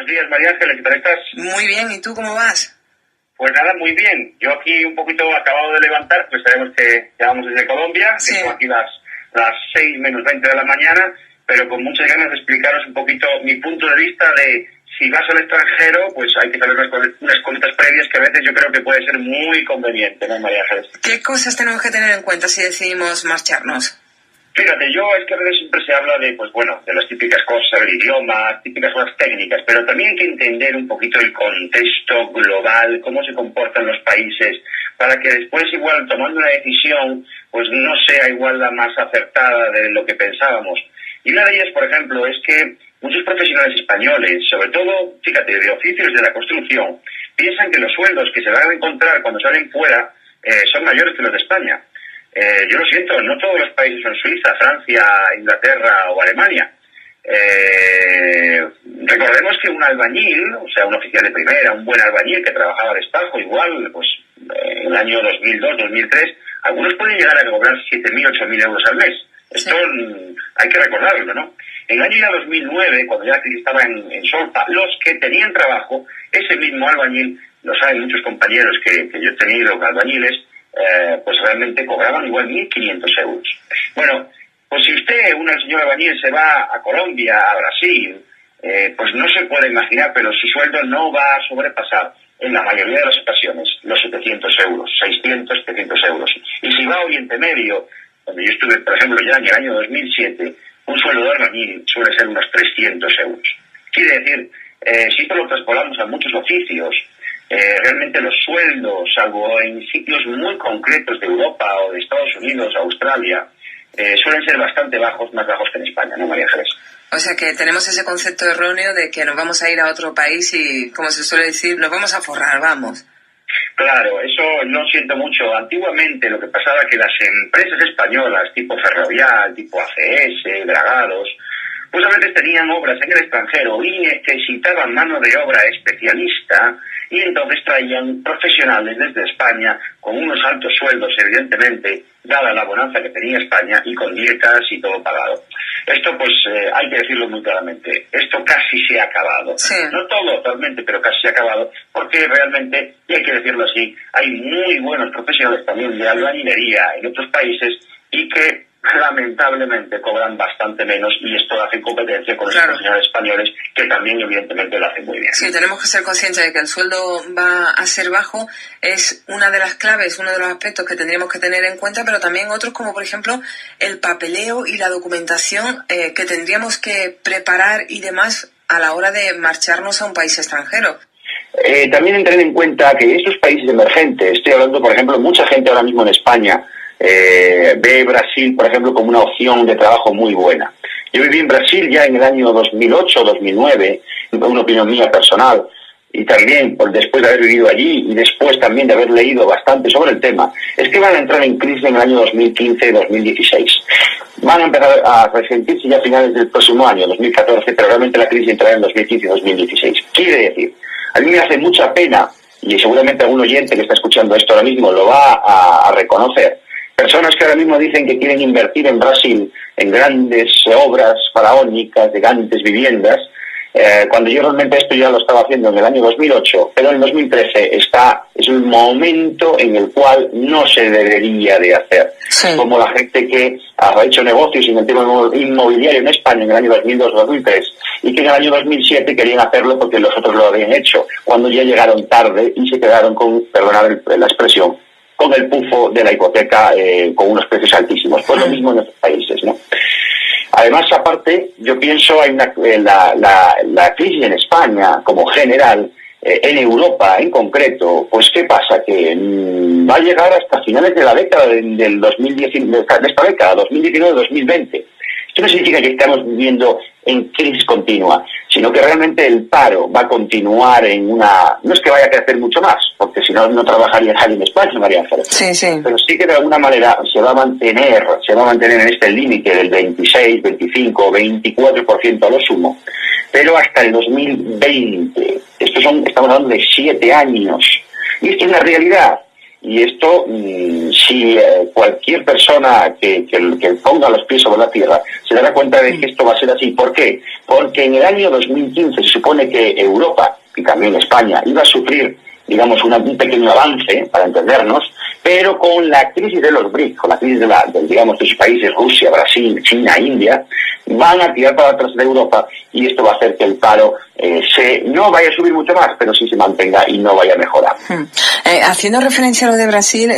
días, María Ángeles, ¿qué tal estás? Muy bien, ¿y tú cómo vas? Pues nada, muy bien. Yo aquí un poquito acabado de levantar, pues sabemos que llamamos desde Colombia, Sí. que son aquí las 6 menos 20 de la mañana, pero con muchas ganas de explicaros un poquito mi punto de vista de si vas al extranjero, pues hay que saber unas cositas previas que a veces yo creo que puede ser muy conveniente, ¿no, María Ángeles? ¿Qué cosas tenemos que tener en cuenta si decidimos marcharnos? Fíjate, es que a veces siempre se habla de, pues bueno, de las típicas cosas, el idioma, típicas cosas técnicas, pero también hay que entender un poquito el contexto global, cómo se comportan los países, para que después igual tomando una decisión, pues no sea igual la más acertada de lo que pensábamos. Y una de ellas, por ejemplo, es que muchos profesionales españoles, sobre todo, fíjate, de oficios de la construcción, piensan que los sueldos que se van a encontrar cuando salen fuera son mayores que los de España. Yo lo siento, no todos los países son Suiza, Francia, Inglaterra o Alemania. Recordemos que un albañil, o sea, un oficial de primera, un buen albañil que trabajaba de espejo, igual, pues en el año 2002, 2003, algunos pueden llegar a cobrar 7.000, 8.000 euros al mes. Esto hay que recordarlo, ¿no? En el año ya 2009, cuando ya la crisis estaba en solfa, los que tenían trabajo, ese mismo albañil, lo saben muchos compañeros que yo he tenido albañiles, pues realmente cobraban igual 1.500 euros. Bueno, pues si usted, un señor albañil, se va a Colombia, a Brasil, pues no se puede imaginar, pero su sueldo no va a sobrepasar, en la mayoría de las ocasiones, los 700 euros, 600, 700 euros. Y si va a Oriente Medio, donde yo estuve, por ejemplo, ya en el año 2007, un sueldo de albañil suele ser unos 300 euros. Quiere decir, si esto lo traspolamos a muchos oficios, realmente los sueldos, salvo en sitios muy concretos de Europa o de Estados Unidos, Australia, suelen ser bastante bajos, más bajos que en España, ¿no, María Ángeles? O sea que tenemos ese concepto erróneo de que nos vamos a ir a otro país y, como se suele decir, nos vamos a forrar, vamos. Claro, eso lo siento mucho. Antiguamente lo que pasaba que las empresas españolas, tipo Ferrovial, tipo ACS, Dragados, pues a veces tenían obras en el extranjero y necesitaban mano de obra especialista y entonces traían profesionales desde España con unos altos sueldos, evidentemente, dada la bonanza que tenía España y con dietas y todo pagado. Esto pues hay que decirlo muy claramente, esto casi se ha acabado. Sí. No todo totalmente, pero casi se ha acabado, porque realmente, y hay que decirlo así, hay muy buenos profesionales también de albañilería en otros países y que lamentablemente cobran bastante menos y esto hace competencia con los profesionales españoles que también evidentemente lo hacen muy bien. Sí, tenemos que ser conscientes de que el sueldo va a ser bajo, es una de las claves, uno de los aspectos que tendríamos que tener en cuenta, pero también otros como por ejemplo el papeleo y la documentación que tendríamos que preparar y demás a la hora de marcharnos a un país extranjero. También tener en cuenta que estos países emergentes, estoy hablando por ejemplo, mucha gente ahora mismo en España ve Brasil, por ejemplo, como una opción de trabajo muy buena. Yo viví en Brasil ya en el año 2008-2009, una opinión mía personal, y también después de haber vivido allí y después también de haber leído bastante sobre el tema, es que van a entrar en crisis en el año 2015-2016. Van a empezar a resentirse ya a finales del próximo año, 2014, pero realmente la crisis entrará en 2015-2016. Quiere decir, a mí me hace mucha pena, y seguramente algún oyente que está escuchando esto ahora mismo lo va a reconocer, personas que ahora mismo dicen que quieren invertir en Brasil en grandes obras faraónicas, de grandes viviendas, cuando yo realmente esto ya lo estaba haciendo en el año 2008, pero en el 2013 es un momento en el cual no se debería de hacer. Sí. Como la gente que ha hecho negocios en el tema inmobiliario en España en el año 2002-2003 y que en el año 2007 querían hacerlo porque los otros lo habían hecho, cuando ya llegaron tarde y se quedaron con, perdonad la expresión, con el pufo de la hipoteca con unos precios altísimos. Pues lo mismo en otros países, ¿no? Además, aparte, yo pienso hay la crisis en España como general, en Europa en concreto, pues ¿qué pasa? Que va a llegar hasta finales de la década del 2019, de esta década, 2019-2020. Esto no significa que estamos viviendo en crisis continua, sino que realmente el paro va a continuar en una... No es que vaya a crecer mucho más, porque si no, no trabajaría nadie en España, María Ángeles. Sí, sí. Pero sí que de alguna manera se va a mantener en este límite del 26, 25, 24% a lo sumo, pero hasta el 2020. Estamos hablando de 7 años. Y esto es una realidad. Y esto, si cualquier persona que ponga los pies sobre la tierra se dará cuenta de que esto va a ser así. ¿Por qué? Porque en el año 2015 se supone que Europa, y también España, iba a sufrir, digamos, un pequeño avance, para entendernos, pero con la crisis de los BRICS, con la crisis de digamos, de sus países, Rusia, Brasil, China, India, van a tirar para atrás de Europa, y esto va a hacer que el paro no vaya a subir mucho más, pero sí se mantenga y no vaya a mejorar. Haciendo referencia a lo de Brasil,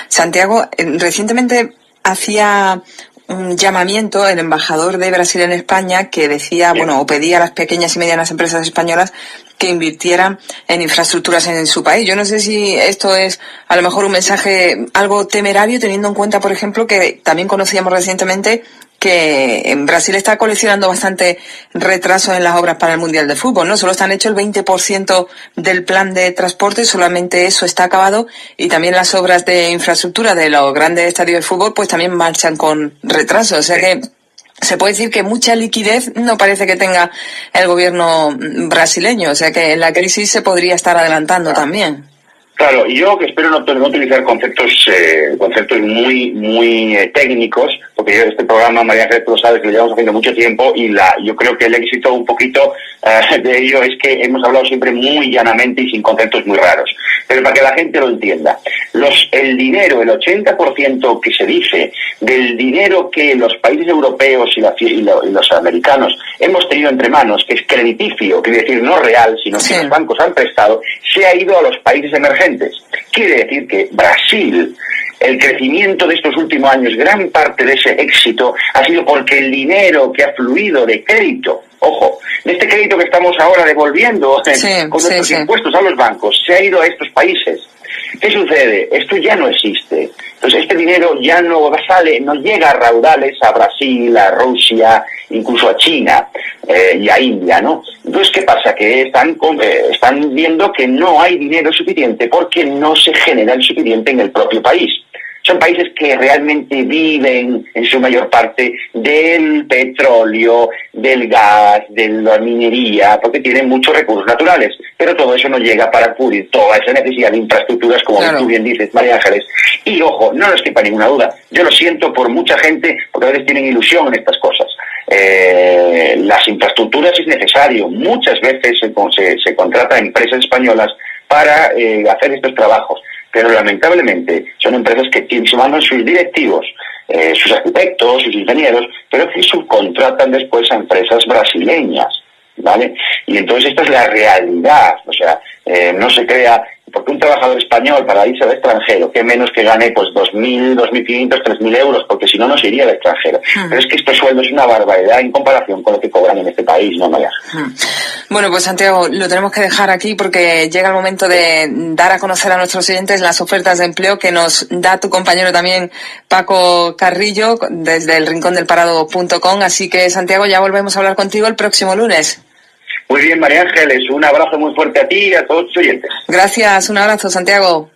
Santiago, recientemente hacía un llamamiento el embajador de Brasil en España que decía, o pedía a las pequeñas y medianas empresas españolas que invirtieran en infraestructuras en su país. Yo no sé si esto es a lo mejor un mensaje algo temerario, teniendo en cuenta, por ejemplo, que también conocíamos recientemente que en Brasil está coleccionando bastante retraso en las obras para el Mundial de Fútbol, ¿no? Solo están hecho el 20% del plan de transporte, solamente eso está acabado, y también las obras de infraestructura de los grandes estadios de fútbol pues también marchan con retraso. O sea que se puede decir que mucha liquidez no parece que tenga el gobierno brasileño, o sea que la crisis se podría estar adelantando también. Claro, y yo que espero no utilizar conceptos muy técnicos, porque yo este programa, María Ángeles, tú lo sabes, que lo llevamos haciendo mucho tiempo, y yo creo que el éxito un poquito de ello es que hemos hablado siempre muy llanamente y sin conceptos muy raros. Pero para que la gente lo entienda, el dinero, el 80% que se dice del dinero que los países europeos y los americanos hemos tenido entre manos, que es crediticio, quiere decir no real, sino que los bancos han prestado, se ha ido a los países emergentes. Quiere decir que Brasil, el crecimiento de estos últimos años, gran parte de ese éxito ha sido porque el dinero que ha fluido de crédito, ojo, de este crédito que estamos ahora devolviendo con nuestros impuestos a los bancos, se ha ido a estos países. ¿Qué sucede? Esto ya no existe. Entonces este dinero ya no llega a raudales a Brasil, a Rusia, incluso a China y a India, ¿no? Entonces, ¿qué pasa? Que están viendo que no hay dinero suficiente porque no se genera el suficiente en el propio país. Son países que realmente viven en su mayor parte del petróleo, del gas, de la minería, porque tienen muchos recursos naturales. Pero todo eso no llega para cubrir toda esa necesidad de infraestructuras, como tú bien dices, María Ángeles. Y ojo, no nos quepa ninguna duda. Yo lo siento por mucha gente, porque a veces tienen ilusión en estas cosas. Las infraestructuras es necesario. Muchas veces se contrata a empresas españolas para hacer estos trabajos. Pero lamentablemente son empresas que mandan sus directivos, sus arquitectos, sus ingenieros, pero que subcontratan después a empresas brasileñas, ¿vale? Y entonces esta es la realidad, o sea, no se crea, porque un trabajador español para irse al extranjero, que menos que gane pues 2.000, 2.500, 3.000 euros, porque si no, no se iría al extranjero. Pero es que estos sueldos es una barbaridad en comparación con lo que cobran en este país, ¿no, María? Bueno, pues Santiago, lo tenemos que dejar aquí porque llega el momento de dar a conocer a nuestros oyentes las ofertas de empleo que nos da tu compañero también, Paco Carrillo, desde el rincondelparado.com. Así que, Santiago, ya volvemos a hablar contigo el próximo lunes. Muy bien, María Ángeles, un abrazo muy fuerte a ti y a todos tus oyentes. Gracias, un abrazo, Santiago.